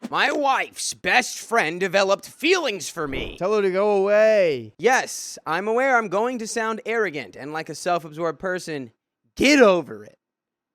My wife's best friend developed feelings for me. Tell her to go away. Yes, I'm aware I'm going to sound arrogant and like a self-absorbed person. Get over it.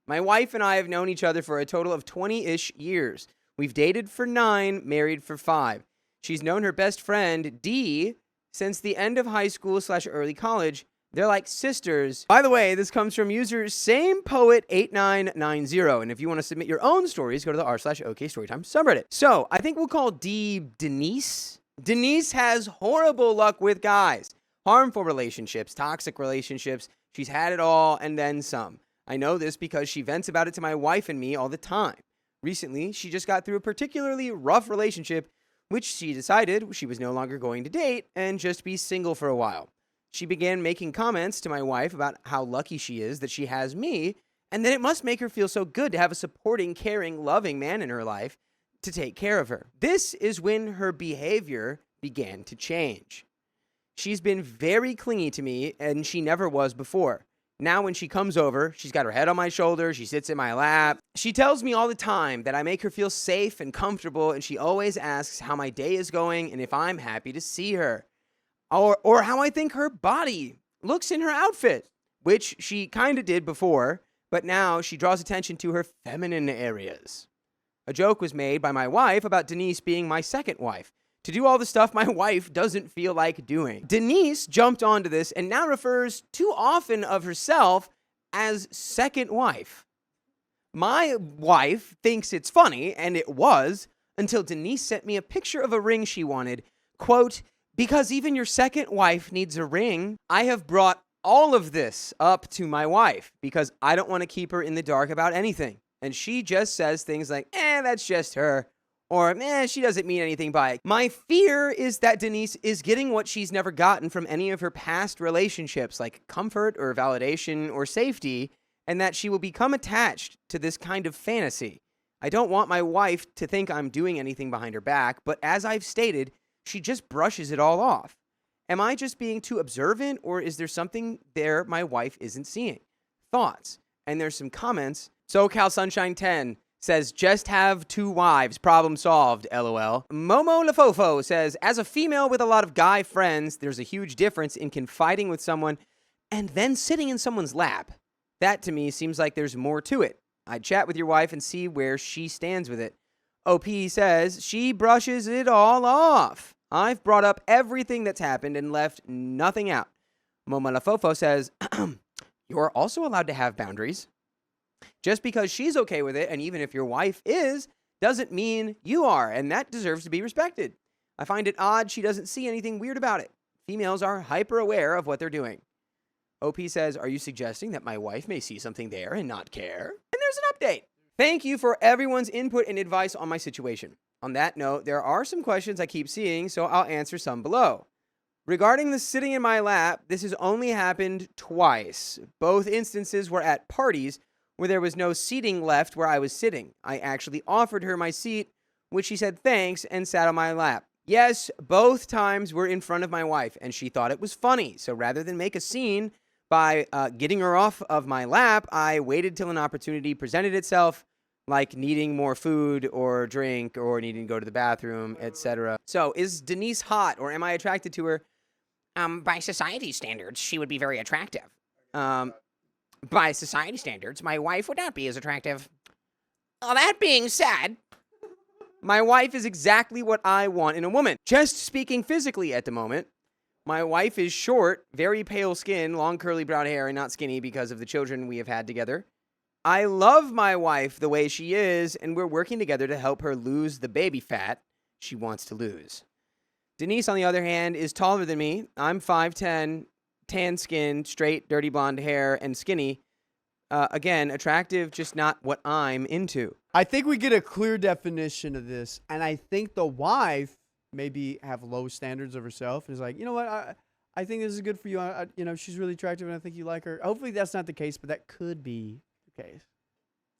My wife and I have known each other for a total of 20-ish years. We've dated for 9, married for 5. She's known her best friend, D, since the end of high school / early college. They're like sisters. By the way, this comes from user samepoet8990. And if you want to submit your own stories, go to the r/OK Storytime subreddit. So I think we'll call D Denise. Denise has horrible luck with guys. Harmful relationships, toxic relationships. She's had it all and then some. I know this because she vents about it to my wife and me all the time. Recently, she just got through a particularly rough relationship, which she decided she was no longer going to date and just be single for a while. She began making comments to my wife about how lucky she is that she has me, and that it must make her feel so good to have a supporting, caring, loving man in her life to take care of her. This is when her behavior began to change. She's been very clingy to me, and she never was before. Now when she comes over, she's got her head on my shoulder, she sits in my lap. She tells me all the time that I make her feel safe and comfortable, and she always asks how my day is going and if I'm happy to see her. Or how I think her body looks in her outfit, which she kind of did before, but now she draws attention to her feminine areas. A joke was made by my wife about Denise being my second wife, to do all the stuff my wife doesn't feel like doing. Denise jumped onto this and now refers too often of herself as second wife. My wife thinks it's funny, and it was, until Denise sent me a picture of a ring she wanted. Quote, "Because even your second wife needs a ring." I have brought all of this up to my wife because I don't want to keep her in the dark about anything. And she just says things like, that's just her. Or, she doesn't mean anything by it. My fear is that Denise is getting what she's never gotten from any of her past relationships, like comfort or validation or safety, and that she will become attached to this kind of fantasy. I don't want my wife to think I'm doing anything behind her back, but as I've stated, she just brushes it all off. Am I just being too observant, or is there something there my wife isn't seeing? Thoughts? And there's some comments. SoCal Sunshine 10 says, just have 2 wives, problem solved, LOL. Momo Lafofo says, as a female with a lot of guy friends, there's a huge difference in confiding with someone and then sitting in someone's lap. That to me seems like there's more to it. I'd chat with your wife and see where she stands with it. OP says, she brushes it all off. I've brought up everything that's happened and left nothing out. Momo Lafofo says, you're also allowed to have boundaries. Just because she's okay with it, and even if your wife is, doesn't mean you are, and that deserves to be respected. I find it odd she doesn't see anything weird about it. Females are hyper aware of what they're doing. OP says, are you suggesting that my wife may see something there and not care? And there's an update. Thank you for everyone's input and advice on my situation. On that note, there are some questions I keep seeing, so I'll answer some below. Regarding the sitting in my lap, this has only happened twice. Both instances were at parties where there was no seating left where I was sitting. I actually offered her my seat, which she said thanks and sat on my lap. Yes, both times were in front of my wife, and she thought it was funny. So rather than make a scene by getting her off of my lap, I waited till an opportunity presented itself, like needing more food or drink or needing to go to the bathroom, etc. So is Denise hot, or am I attracted to her? By society standards, she would be very attractive. By society standards, my wife would not be as attractive. Well, that being said, my wife is exactly what I want in a woman. Just speaking physically at the moment, my wife is short, very pale skin, long curly brown hair, and not skinny because of the children we have had together. I love my wife the way she is, and we're working together to help her lose the baby fat she wants to lose. Denise, on the other hand, is taller than me. I'm 5'10", tan skin, straight, dirty blonde hair, and skinny. Again, attractive, just not what I'm into. I think we get a clear definition of this, and I think the wife maybe have low standards of herself and is like, you know what, I think this is good for you. She's really attractive, and I think you like her. Hopefully that's not the case, but that could be the case.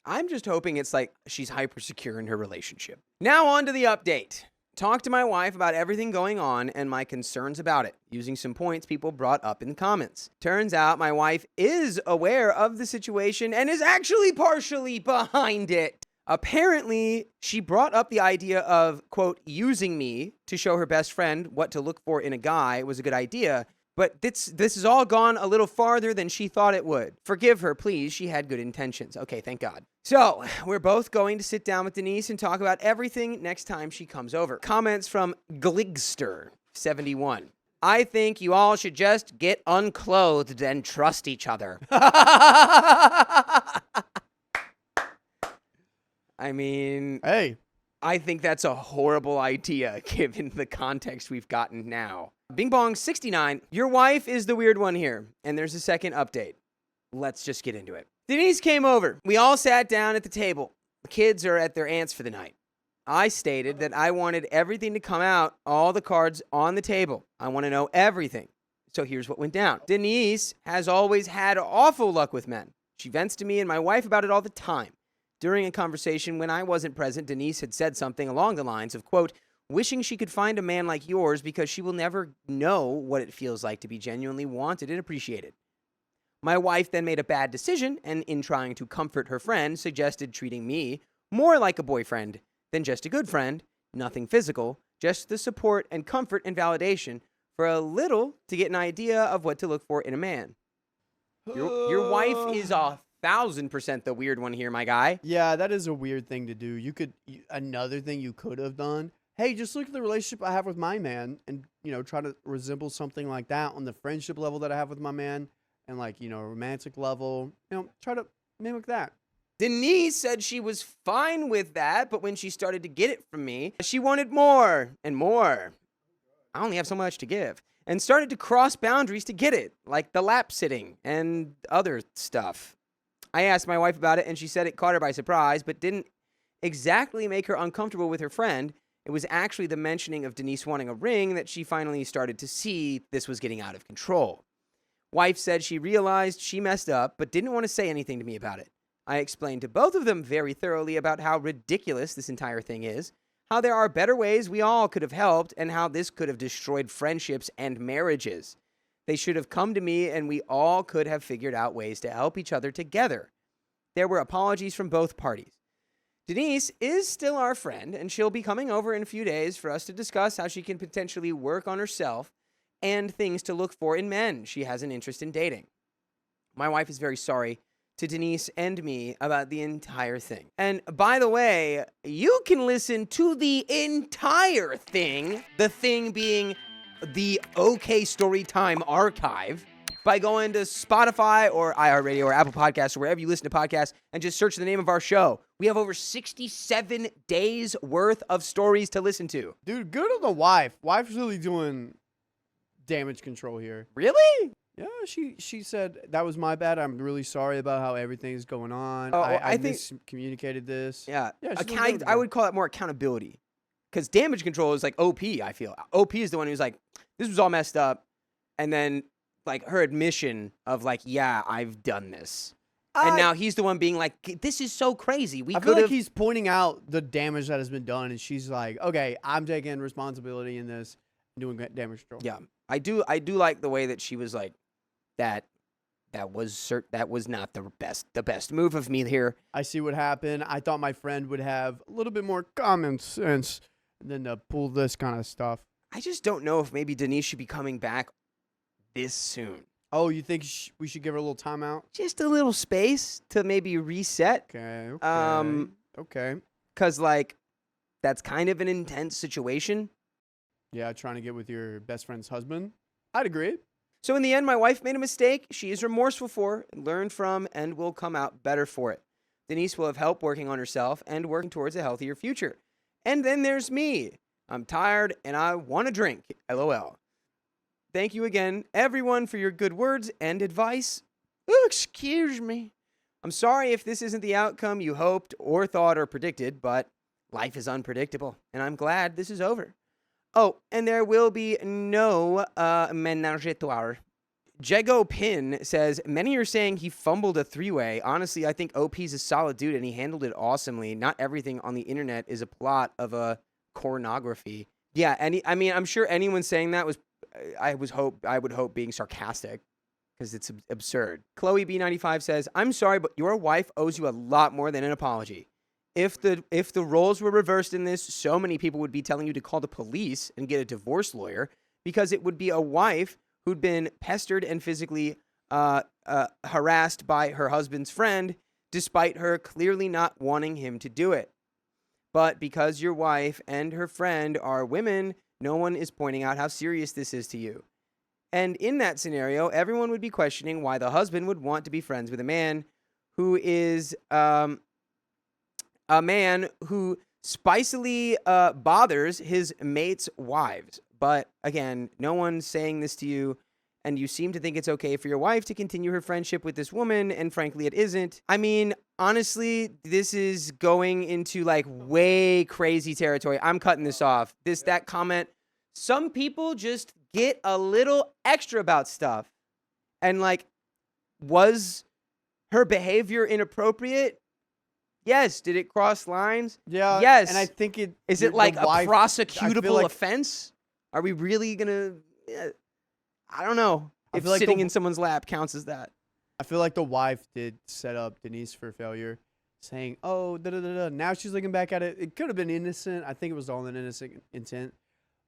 I'm just hoping it's like she's hyper secure in her relationship. Now on to the update. Talked to my wife about everything going on and my concerns about it, using some points people brought up in the comments. Turns out my wife is aware of the situation and is actually partially behind it. Apparently, she brought up the idea of, quote, using me to show her best friend what to look for in a guy was a good idea. But this has all gone a little farther than she thought it would. Forgive her, please. She had good intentions. Okay, thank God. So, we're both going to sit down with Denise and talk about everything next time she comes over. Comments from Gligster71. I think you all should just get unclothed and trust each other. I mean, Hey, I think that's a horrible idea given the context we've gotten now. Bing Bong 69, your wife is the weird one here, and there's a second update. Let's just get into it. Denise came over. We all sat down at the table. The kids are at their aunt's for the night. I stated that I wanted everything to come out, all the cards on the table. I want to know everything. So here's what went down. Denise has always had awful luck with men. She vents to me and my wife about it all the time. During a conversation when I wasn't present, Denise had said something along the lines of, quote, wishing she could find a man like yours because she will never know what it feels like to be genuinely wanted and appreciated. My wife then made a bad decision and, in trying to comfort her friend, suggested treating me more like a boyfriend than just a good friend, nothing physical, just the support and comfort and validation for a little to get an idea of what to look for in a man. Your wife is 1,000% the weird one here, my guy. yeah, that is a weird thing to do. Another thing you could have done. Hey, just look at the relationship I have with my man and, try to resemble something like that on the friendship level that I have with my man and romantic level, try to mimic that. Denise said she was fine with that, but when she started to get it from me, she wanted more and more. I only have so much to give. And started to cross boundaries to get it, like the lap sitting and other stuff. I asked my wife about it, and she said it caught her by surprise, but didn't exactly make her uncomfortable with her friend. It was actually the mentioning of Denise wanting a ring that she finally started to see this was getting out of control. Wife said she realized she messed up, but didn't want to say anything to me about it. I explained to both of them very thoroughly about how ridiculous this entire thing is, how there are better ways we all could have helped, and how this could have destroyed friendships and marriages. They should have come to me, and we all could have figured out ways to help each other together. There were apologies from both parties. Denise is still our friend, and she'll be coming over in a few days for us to discuss how she can potentially work on herself and things to look for in men she has an interest in dating. My wife is very sorry to Denise and me about the entire thing. And by the way, you can listen to the entire thing, the thing being the OK Storytime archive, by going to Spotify or iHeartRadio or Apple Podcasts or wherever you listen to podcasts and just search the name of our show. We have over 67 days worth of stories to listen to. Dude, good on the wife. Wife's really doing damage control here. Really? Yeah, she said, that was my bad. I'm really sorry about how everything's going on. Oh, I think miscommunicated this. Yeah. she's doing good. I would call it more accountability. Because damage control is like OP, I feel. OP is the one who's like, this was all messed up. And then, like, her admission of, like, yeah, I've done this. And now he's the one being like, this is so crazy. I feel like he's pointing out the damage that has been done, and she's like, okay, I'm taking responsibility in this, doing damage control. Yeah. I do like the way that she was like, that was not the best move of me here. I see what happened. I thought my friend would have a little bit more common sense than to pull this kind of stuff. I just don't know if maybe Denise should be coming back this soon. Oh, you think we should give her a little timeout? Just a little space to maybe reset. Okay. Okay. Because, like, that's kind of an intense situation. Yeah, trying to get with your best friend's husband. I'd agree. So in the end, my wife made a mistake she is remorseful for, learned from, and will come out better for it. Denise will have help working on herself and working towards a healthier future. And then there's me. I'm tired and I want a drink. LOL. Thank you again, everyone, for your good words and advice. Ooh, excuse me. I'm sorry if this isn't the outcome you hoped or thought or predicted, but life is unpredictable, and I'm glad this is over. Oh, and there will be no ménage à trois. Jego Pin says, many are saying he fumbled a three-way. Honestly, I think OP's a solid dude, and he handled it awesomely. Not everything on the internet is a plot of a pornography. Yeah, I'm sure anyone saying that was, I would hope being sarcastic, because it's absurd. Chloe B95 says, I'm sorry, but your wife owes you a lot more than an apology. if the roles were reversed in this, so many people would be telling you to call the police and get a divorce lawyer, because it would be a wife who'd been pestered and physically harassed by her husband's friend, despite her clearly not wanting him to do it. But because your wife and her friend are women, no one is pointing out how serious this is to you. And in that scenario, everyone would be questioning why the husband would want to be friends with a man who is a man who spicily bothers his mates' wives. But again, no one's saying this to you, and you seem to think it's okay for your wife to continue her friendship with this woman, and frankly, it isn't. I mean, honestly, this is going into like way crazy territory. I'm cutting this off. That comment, some people just get a little extra about stuff. And like, was her behavior inappropriate? Yes. Did it cross lines? Yeah. Yes. And I think Is it like a prosecutable like, offense? Are we really gonna? I don't know if like sitting in someone's lap counts as that. I feel like the wife did set up Denise for failure, saying, "Oh, da da da da." Now she's looking back at it. It could have been innocent. I think it was all in innocent intent.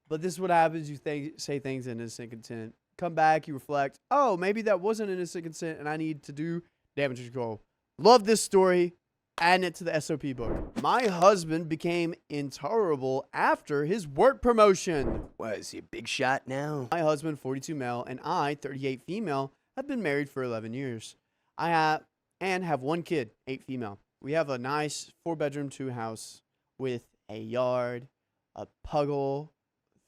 But this is what happens. You say things in innocent content. Come back, you reflect. Oh, maybe that wasn't innocent consent, and I need to do damage control. Love this story. Adding it to the SOP book. My husband became intolerable after his work promotion. What, is he a big shot now? My husband, 42 male, and I, 38 female, have been married for 11 years. I have one kid, 8 female. We have a nice 4-bedroom, 2 house with a yard, a puggle,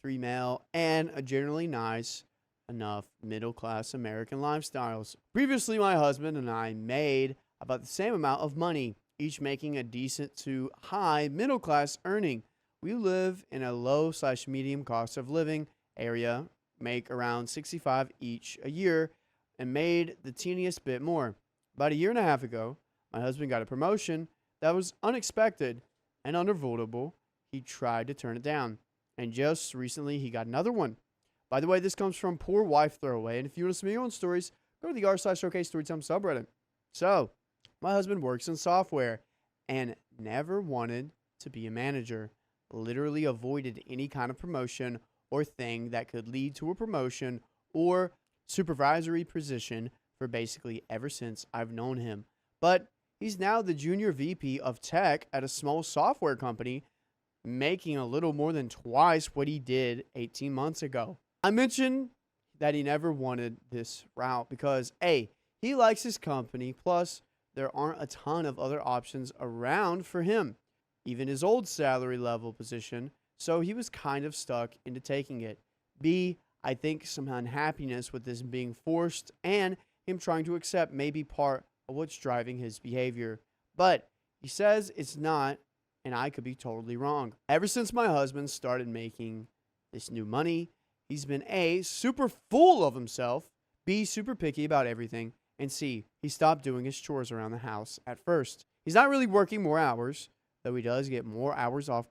3 male, and a generally nice enough middle-class American lifestyles. Previously, my husband and I made about the same amount of money, each making a decent to high middle-class earning. We live in a low/medium cost of living area, make around $65 each a year, and made the teeniest bit more. About a year and a half ago, my husband got a promotion that was unexpected and unavoidable. He tried to turn it down, and just recently he got another one. By the way, this comes from Poor Wife Throwaway, and if you want to submit your own stories, go to the r/OK Storytime subreddit. So, my husband works in software and never wanted to be a manager. Literally avoided any kind of promotion or thing that could lead to a promotion or supervisory position for basically ever since I've known him. But he's now the junior VP of tech at a small software company, making a little more than twice what he did 18 months ago. I mentioned that he never wanted this route because A, he likes his company, plus there aren't a ton of other options around for him, even his old salary level position, so he was kind of stuck into taking it. B, I think some unhappiness with this being forced and him trying to accept may be part of what's driving his behavior. But he says it's not, and I could be totally wrong. Ever since my husband started making this new money, he's been A, super full of himself, B, super picky about everything, and C, he stopped doing his chores around the house at first. He's not really working more hours, though he does get more hours off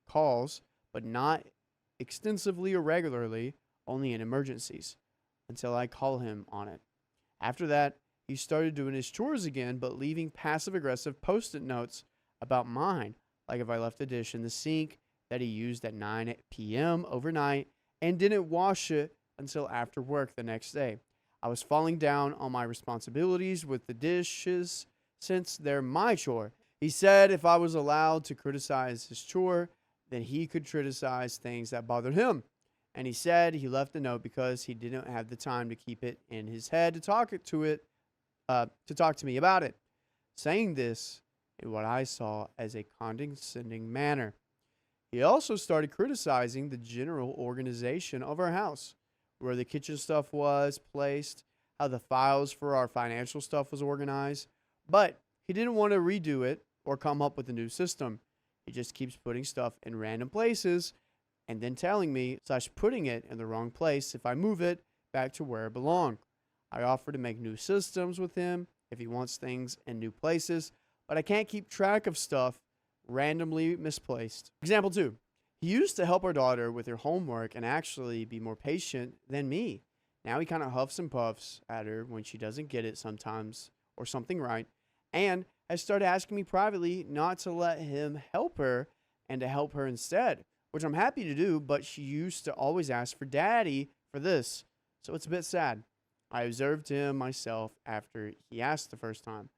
calls, but not extensively or regularly, only in emergencies, until I call him on it. After that, he started doing his chores again, but leaving passive-aggressive post-it notes about mine, like if I left a dish in the sink that he used at 9 p.m. overnight and didn't wash it until after work the next day. I was falling down on my responsibilities with the dishes since they're my chore. He said if I was allowed to criticize his chore, then he could criticize things that bothered him. And he said he left a note because he didn't have the time to keep it in his head to talk to me about it. Saying this in what I saw as a condescending manner. He also started criticizing the general organization of our house, where the kitchen stuff was placed, how the files for our financial stuff was organized. But he didn't want to redo it or come up with a new system. He just keeps putting stuff in random places and then telling me / putting it in the wrong place if I move it back to where it belonged. I offer to make new systems with him if he wants things in new places, but I can't keep track of stuff randomly misplaced. Example 2. He used to help our daughter with her homework and actually be more patient than me. Now he kind of huffs and puffs at her when she doesn't get it sometimes or something right, and has started asking me privately not to let him help her and to help her instead, which I'm happy to do, but she used to always ask for daddy for this, so it's a bit sad. I observed him myself after he asked the first time,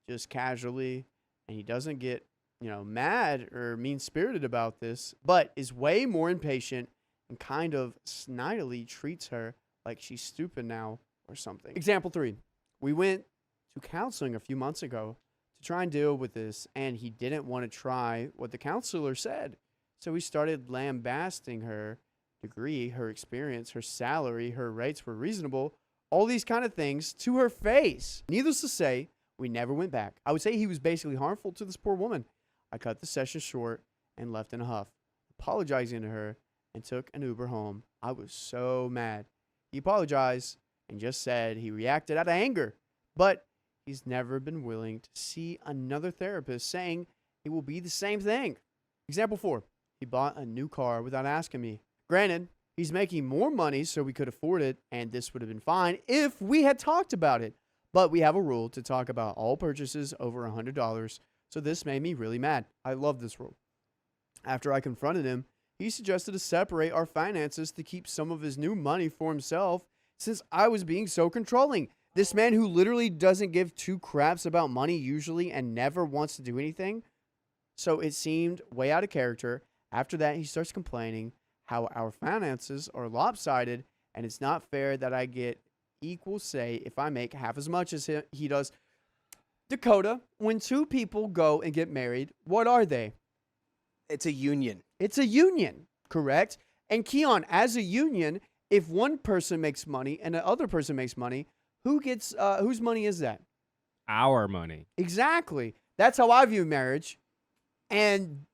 just casually, and he doesn't get, mad or mean-spirited about this, but is way more impatient and kind of snidely treats her like she's stupid now or something. Example 3. We went to counseling a few months ago to try and deal with this, and he didn't want to try what the counselor said. So we started lambasting her degree, her experience, her salary, her rates were reasonable, all these kind of things to her face. Needless to say, we never went back. I would say he was basically harmful to this poor woman. I cut the session short and left in a huff, apologizing to her, and took an Uber home. I was so mad. He apologized and just said he reacted out of anger, but he's never been willing to see another therapist, saying it will be the same thing. Example 4. He bought a new car without asking me. Granted, he's making more money so we could afford it, and this would have been fine if we had talked about it. But we have a rule to talk about all purchases over $100, so this made me really mad. I love this rule. After I confronted him, he suggested to separate our finances to keep some of his new money for himself since I was being so controlling. This man who literally doesn't give two craps about money usually and never wants to do anything. So it seemed way out of character. After that, he starts complaining how our finances are lopsided and it's not fair that I get equal say if I make half as much as he does. Dakota, when two people go and get married, what are they? It's a union. It's a union, correct? And Keon, as a union, if one person makes money and the other person makes money, who gets whose money is that? Our money. Exactly. That's how I view marriage. And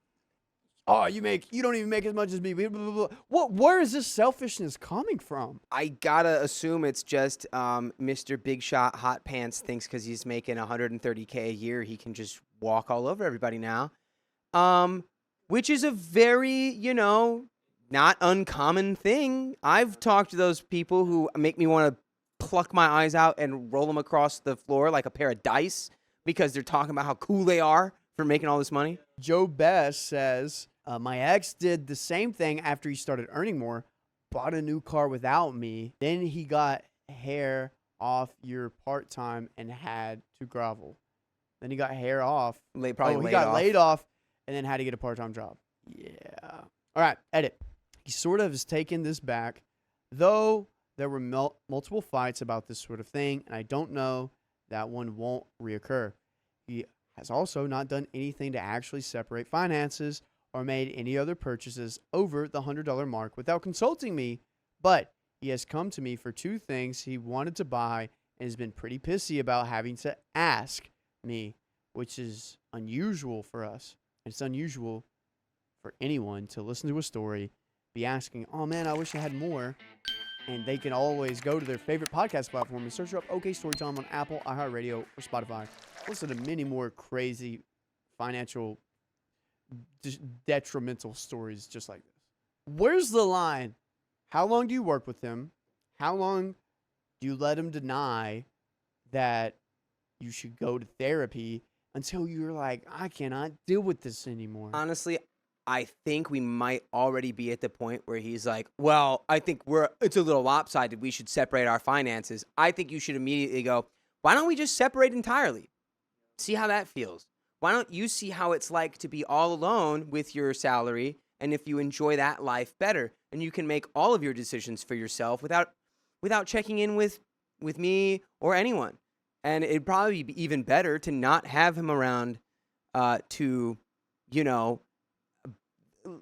you don't even make as much as me. Blah, blah, blah. Where is this selfishness coming from? I gotta assume it's just Mr. Big Shot Hot Pants thinks because he's making $130K a year, he can just walk all over everybody now. Which is a very, not uncommon thing. I've talked to those people who make me want to pluck my eyes out and roll them across the floor like a pair of dice because they're talking about how cool they are for making all this money. Joe Best says, my ex did the same thing after he started earning more, bought a new car without me. Then he got hair off your part-time and had to grovel. Then he got hair off. He got laid off and then had to get a part-time job. Yeah. All right, edit. He sort of has taken this back, though there were multiple fights about this sort of thing, and I don't know that one won't reoccur. He has also not done anything to actually separate finances or made any other purchases over the $100 mark without consulting me, but he has come to me for two things he wanted to buy and has been pretty pissy about having to ask me, which is unusual for us. It's unusual for anyone to listen to a story, be asking, oh man, I wish I had more. And they can always go to their favorite podcast platform and search up OK Storytime on Apple, iHeartRadio, or Spotify. Listen to many more crazy financial detrimental stories just like this. Where's the line? How long do you work with him? How long do you let him deny that you should go to therapy until you're like, I cannot deal with this anymore? Honestly, I think we might already be at the point where he's like, well, I think it's a little lopsided. We should separate our finances. I think you should immediately go, why don't we just separate entirely? See how that feels. Why don't you see how it's like to be all alone with your salary, and if you enjoy that life better, and you can make all of your decisions for yourself without checking in with me or anyone. And it'd probably be even better to not have him around to,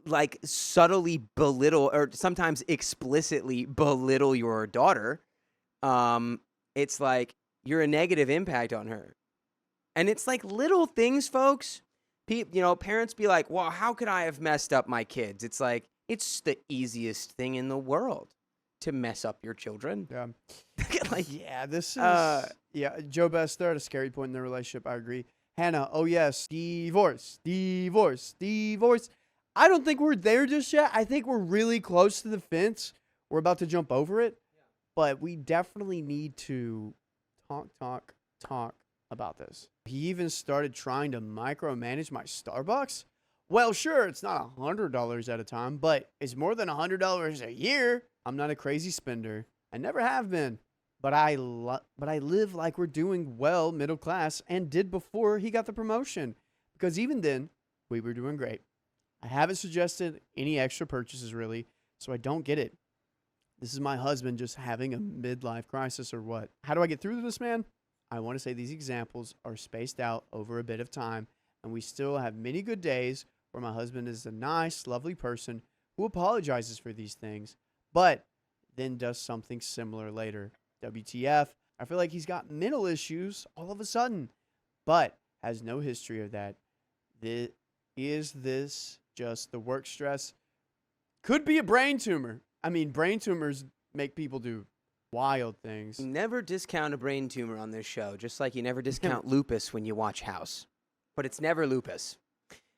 like subtly belittle or sometimes explicitly belittle your daughter. It's like you're a negative impact on her. And it's like little things, folks. Parents be like, well, how could I have messed up my kids? It's like, it's the easiest thing in the world to mess up your children. Yeah. This is... Joe Best, they're at a scary point in their relationship. I agree. Hannah, oh yes, divorce. I don't think we're there just yet. I think we're really close to the fence. We're about to jump over it. But we definitely need to talk about this. He even started trying to micromanage my Starbucks. Well, sure, it's not $100 at a time, but it's more than $100 a year. I'm not a crazy spender. I never have been. But I live like we're doing well, middle class, and did before he got the promotion. Because even then, we were doing great. I haven't suggested any extra purchases, really, so I don't get it. This is my husband just having a midlife crisis or what? How do I get through this, man? I want to say these examples are spaced out over a bit of time, and we still have many good days where my husband is a nice, lovely person who apologizes for these things, but then does something similar later. WTF, I feel like he's got mental issues all of a sudden, but has no history of that. Is this just the work stress? Could be a brain tumor. I mean, brain tumors make people do wild things. Never discount a brain tumor on this show, just like you never discount lupus when you watch House. But it's never lupus.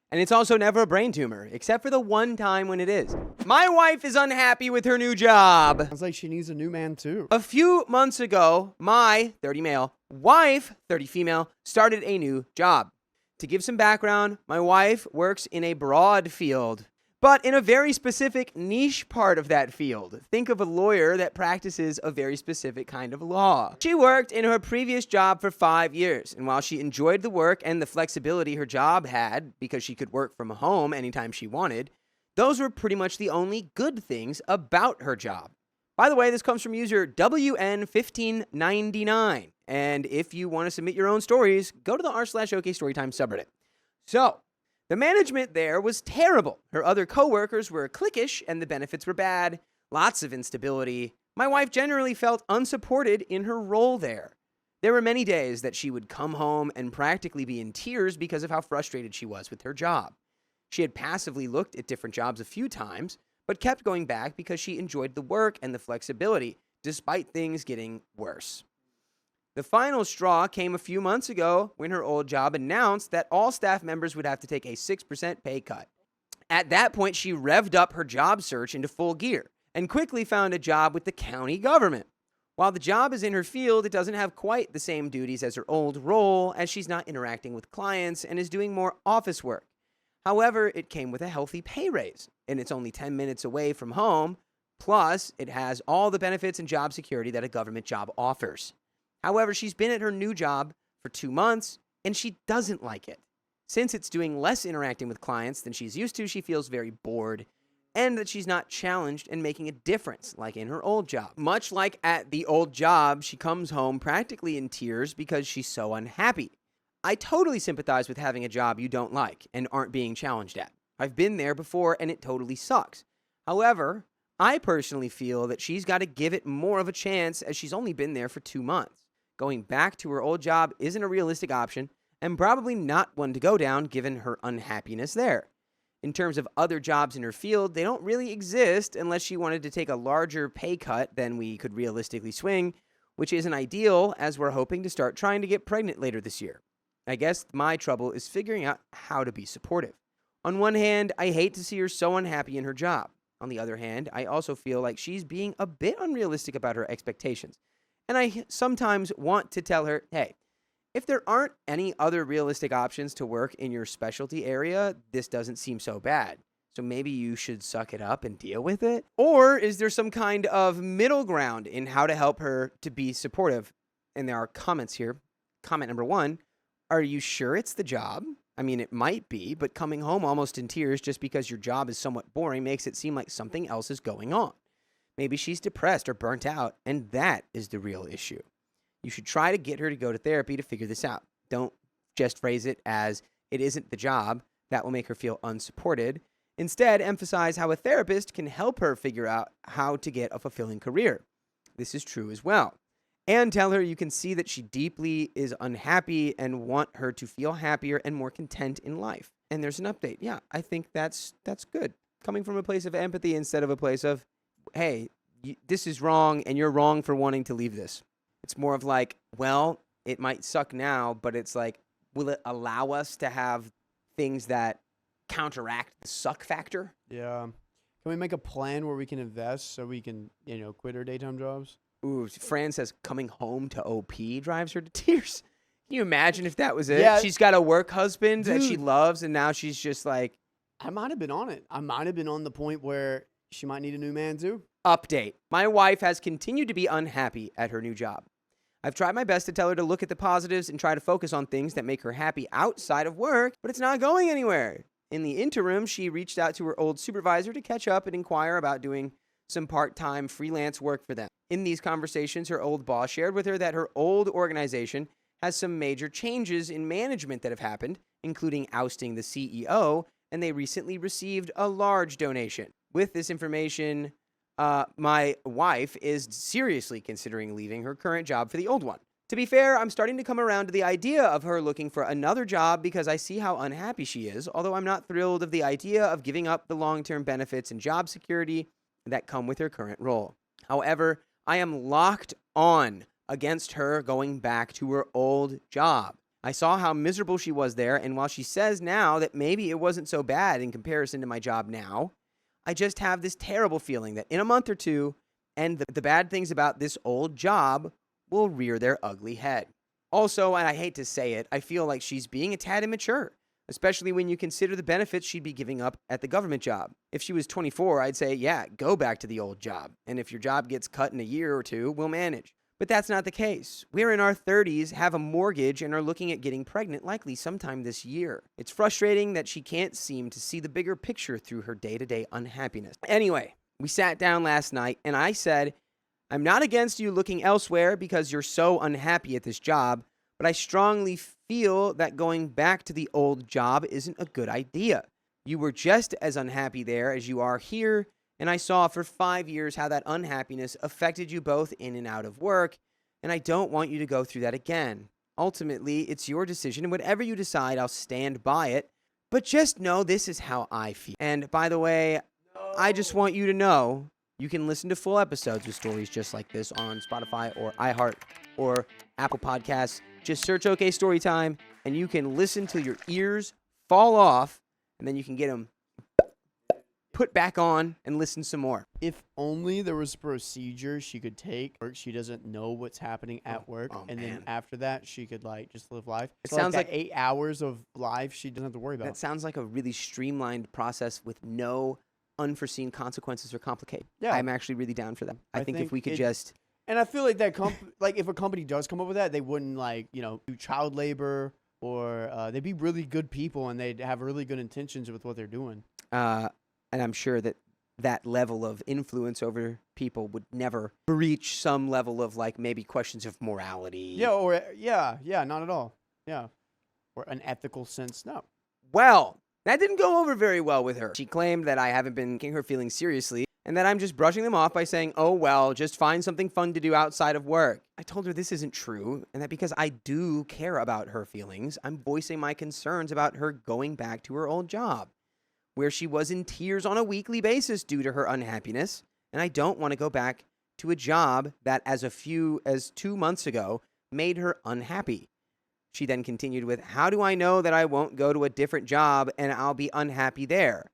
And it's also never a brain tumor, except for the one time when it is. My wife is unhappy with her new job. Sounds like she needs a new man, too. A few months ago, my 30 male wife, 30 female, started a new job. To give some background, my wife works in a broad field, but in a very specific niche part of that field. Think of a lawyer that practices a very specific kind of law. She worked in her previous job for 5 years, and while she enjoyed the work and the flexibility her job had, because she could work from home anytime she wanted, those were pretty much the only good things about her job. By the way, this comes from user WN1599, and if you want to submit your own stories, go to the r/OK Storytime subreddit. So, the management there was terrible. Her other coworkers were cliquish and the benefits were bad. Lots of instability. My wife generally felt unsupported in her role there. There were many days that she would come home and practically be in tears because of how frustrated she was with her job. She had passively looked at different jobs a few times, but kept going back because she enjoyed the work and the flexibility, despite things getting worse. The final straw came a few months ago when her old job announced that all staff members would have to take a 6% pay cut. At that point, she revved up her job search into full gear and quickly found a job with the county government. While the job is in her field, it doesn't have quite the same duties as her old role, as she's not interacting with clients and is doing more office work. However, it came with a healthy pay raise, and it's only 10 minutes away from home, plus it has all the benefits and job security that a government job offers. However, she's been at her new job for 2 months, and she doesn't like it. Since it's doing less interacting with clients than she's used to, she feels very bored, and that she's not challenged and making a difference, like in her old job. Much like at the old job, she comes home practically in tears because she's so unhappy. I totally sympathize with having a job you don't like and aren't being challenged at. I've been there before, and it totally sucks. However, I personally feel that she's got to give it more of a chance, as she's only been there for 2 months. Going back to her old job isn't a realistic option, and probably not one to go down given her unhappiness there. In terms of other jobs in her field, they don't really exist unless she wanted to take a larger pay cut than we could realistically swing, which isn't ideal as we're hoping to start trying to get pregnant later this year. I guess my trouble is figuring out how to be supportive. On one hand, I hate to see her so unhappy in her job. On the other hand, I also feel like she's being a bit unrealistic about her expectations. And I sometimes want to tell her, hey, if there aren't any other realistic options to work in your specialty area, this doesn't seem so bad. So maybe you should suck it up and deal with it? Or is there some kind of middle ground in how to help her to be supportive? And there are comments here. Comment number 1, are you sure it's the job? I mean, it might be, but coming home almost in tears just because your job is somewhat boring makes it seem like something else is going on. Maybe she's depressed or burnt out, and that is the real issue. You should try to get her to go to therapy to figure this out. Don't just phrase it as, it isn't the job. That will make her feel unsupported. Instead, emphasize how a therapist can help her figure out how to get a fulfilling career. This is true as well. And tell her you can see that she deeply is unhappy and want her to feel happier and more content in life. And there's an update. Yeah, I think that's good. Coming from a place of empathy instead of a place of, hey, this is wrong and you're wrong for wanting to leave this. It's more of like, well, it might suck now, but it's like, will it allow us to have things that counteract the suck factor? Yeah. Can we make a plan where we can invest so we can, quit our daytime jobs? Ooh, Fran says coming home to OP drives her to tears. Can you imagine if that was it? Yeah. She's got a work husband that she Dude. loves, and now she's just like, I might have been on it. I might have been on the point where she might need a new man too. update. My wife has continued to be unhappy at her new job. I've tried my best to tell her to look at the positives and try to focus on things that make her happy outside of work, but it's not going anywhere. In the interim, she reached out to her old supervisor to catch up and inquire about doing some part-time freelance work for them. In these conversations, her old boss shared with her that her old organization has some major changes in management that have happened, including ousting the CEO, and they recently received a large donation. With this information, my wife is seriously considering leaving her current job for the old one. To be fair, I'm starting to come around to the idea of her looking for another job because I see how unhappy she is, although I'm not thrilled of the idea of giving up the long-term benefits and job security that come with her current role. However, I am locked on against her going back to her old job. I saw how miserable she was there, and while she says now that maybe it wasn't so bad in comparison to my job now, I just have this terrible feeling that in a month or two, and the bad things about this old job will rear their ugly head. Also, and I hate to say it, I feel like she's being a tad immature, especially when you consider the benefits she'd be giving up at the government job. If she was 24, I'd say, yeah, go back to the old job. And if your job gets cut in a year or two, we'll manage. But that's not the case. We're in our 30s, have a mortgage, and are looking at getting pregnant likely sometime this year. It's frustrating that she can't seem to see the bigger picture through her day-to-day unhappiness. Anyway, we sat down last night, and I said, I'm not against you looking elsewhere because you're so unhappy at this job, but I strongly feel that going back to the old job isn't a good idea. You were just as unhappy there as you are here, and I saw for 5 years how that unhappiness affected you both in and out of work, and I don't want you to go through that again. Ultimately, it's your decision, and whatever you decide, I'll stand by it, but just know this is how I feel. And by the way, I just want you to know you can listen to full episodes with stories just like this on Spotify or iHeart or Apple Podcasts. Just search OK Storytime, and you can listen till your ears fall off, and then you can get them put back on and listen some more. If only there was a procedure she could take. She doesn't know what's happening at work, and then after that, she could like just live life. It So sounds that like 8 hours of life she doesn't have to worry about. that sounds like a really streamlined process with no unforeseen consequences or complications. Yeah. I'm actually really down for that. I think if think we could it- just And I feel like that like if a company does come up with that, they wouldn't like, do child labor, or they'd be really good people and they'd have really good intentions with what they're doing. and I'm sure that level of influence over people would never breach some level of like maybe questions of morality. Yeah, not at all. Yeah. Or an ethical sense. No. Well, that didn't go over very well with her. She claimed that I haven't been taking her feelings seriously and that I'm just brushing them off by saying, oh, well, just find something fun to do outside of work. I told her this isn't true and that because I do care about her feelings, I'm voicing my concerns about her going back to her old job, where she was in tears on a weekly basis due to her unhappiness, and I don't want to go back to a job that as 2 months ago made her unhappy. She then continued with, how do I know that I won't go to a different job and I'll be unhappy there?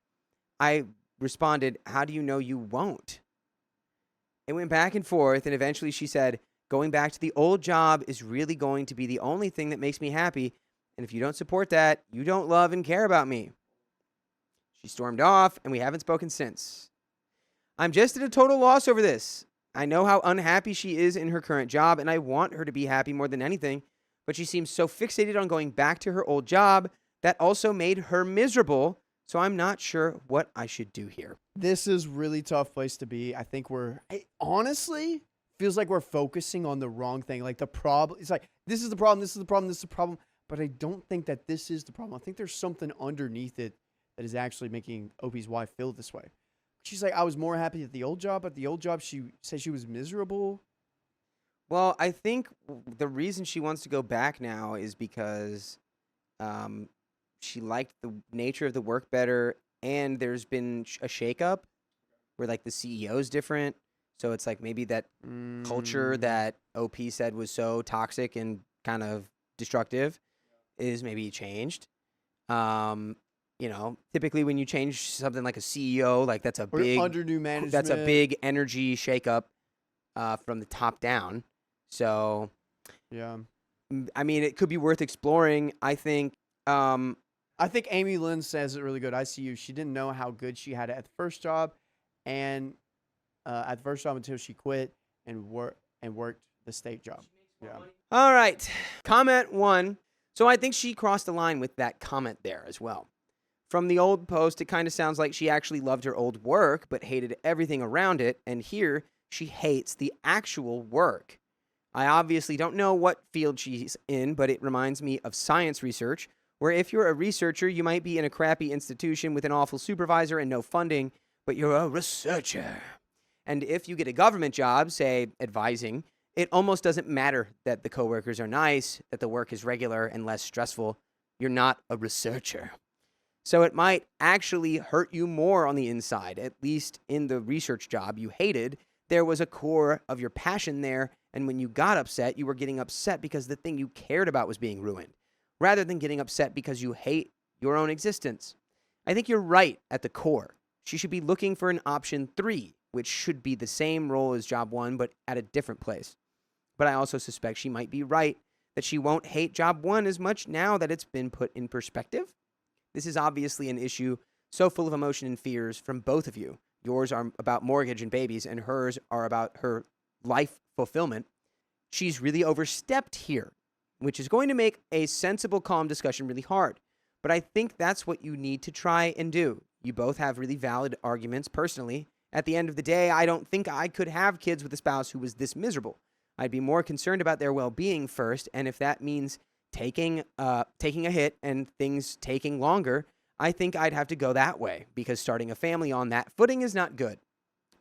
I responded, how do you know you won't? It went back and forth, and eventually she said, going back to the old job is really going to be the only thing that makes me happy, and if you don't support that, you don't love and care about me. She stormed off, and we haven't spoken since. I'm just at a total loss over this. I know how unhappy she is in her current job, and I want her to be happy more than anything, but she seems so fixated on going back to her old job that also made her miserable, so I'm not sure what I should do here. This is really tough place to be. I think it honestly feels like we're focusing on the wrong thing. Like the problem, it's like, this is the problem, this is the problem, this is the problem. But I don't think that this is the problem. I think there's something underneath it that is actually making Opie's wife feel this way. She's like, I was more happy at the old job. At the old job, she said she was miserable. Well, I think the reason she wants to go back now is because she liked the nature of the work better, and there's been a shakeup where like the CEO is different. So it's like maybe that culture that OP said was so toxic and kind of destructive is maybe changed. Typically when you change something like a CEO, like that's a big under new management. That's a big energy shakeup from the top down. So yeah, I mean, it could be worth exploring. I think. I think Amy Lynn says it really good. I see you. She didn't know how good she had it at the first job, and at the first job until she quit and worked the state job. Yeah. All right. Comment 1. So I think she crossed the line with that comment there as well. From the old post, it kind of sounds like she actually loved her old work, but hated everything around it. And here, she hates the actual work. I obviously don't know what field she's in, but it reminds me of science research, where if you're a researcher, you might be in a crappy institution with an awful supervisor and no funding, but you're a researcher. And if you get a government job, say advising, it almost doesn't matter that the coworkers are nice, that the work is regular and less stressful. You're not a researcher. So it might actually hurt you more on the inside, at least in the research job you hated. There was a core of your passion there, and when you got upset, you were getting upset because the thing you cared about was being ruined, rather than getting upset because you hate your own existence. I think you're right at the core. She should be looking for an option 3, which should be the same role as job 1, but at a different place. But I also suspect she might be right that she won't hate job 1 as much now that it's been put in perspective. This is obviously an issue so full of emotion and fears from both of you. Yours are about mortgage and babies, and hers are about her life fulfillment. She's really overstepped here, which is going to make a sensible, calm discussion really hard. But I think that's what you need to try and do. You both have really valid arguments personally. At the end of the day, I don't think I could have kids with a spouse who was this miserable. I'd be more concerned about their well-being first, and if that means taking a hit and things taking longer, I think I'd have to go that way, because starting a family on that footing is not good.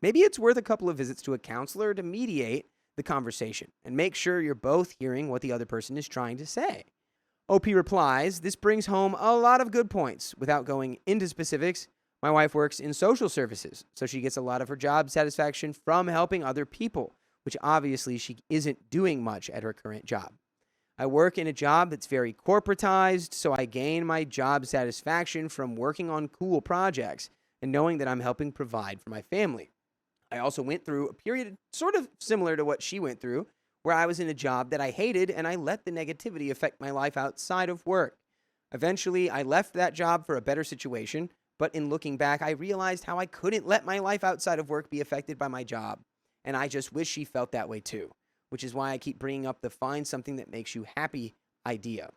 Maybe it's worth a couple of visits to a counselor to mediate the conversation and make sure you're both hearing what the other person is trying to say. OP replies, this brings home a lot of good points. Without going into specifics, my wife works in social services, so she gets a lot of her job satisfaction from helping other people, which obviously she isn't doing much at her current job. I work in a job that's very corporatized, so I gain my job satisfaction from working on cool projects and knowing that I'm helping provide for my family. I also went through a period sort of similar to what she went through, where I was in a job that I hated and I let the negativity affect my life outside of work. Eventually, I left that job for a better situation, but in looking back, I realized how I couldn't let my life outside of work be affected by my job. And I just wish she felt that way too, which is why I keep bringing up the find something that makes you happy idea.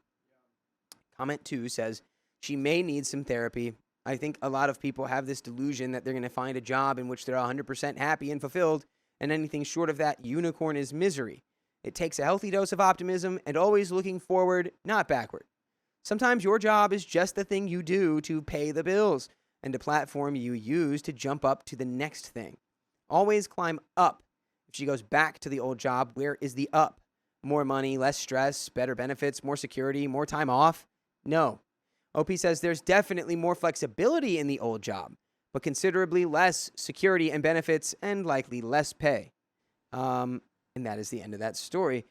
Comment 2 says, she may need some therapy. I think a lot of people have this delusion that they're going to find a job in which they're 100% happy and fulfilled, and anything short of that unicorn is misery. It takes a healthy dose of optimism and always looking forward, not backward. Sometimes your job is just the thing you do to pay the bills and the platform you use to jump up to the next thing. Always climb up. If she goes back to the old job, where is the up? More money, less stress, better benefits, more security, more time off? No. OP says there's definitely more flexibility in the old job, but considerably less security and benefits and likely less pay. And that is the end of that story.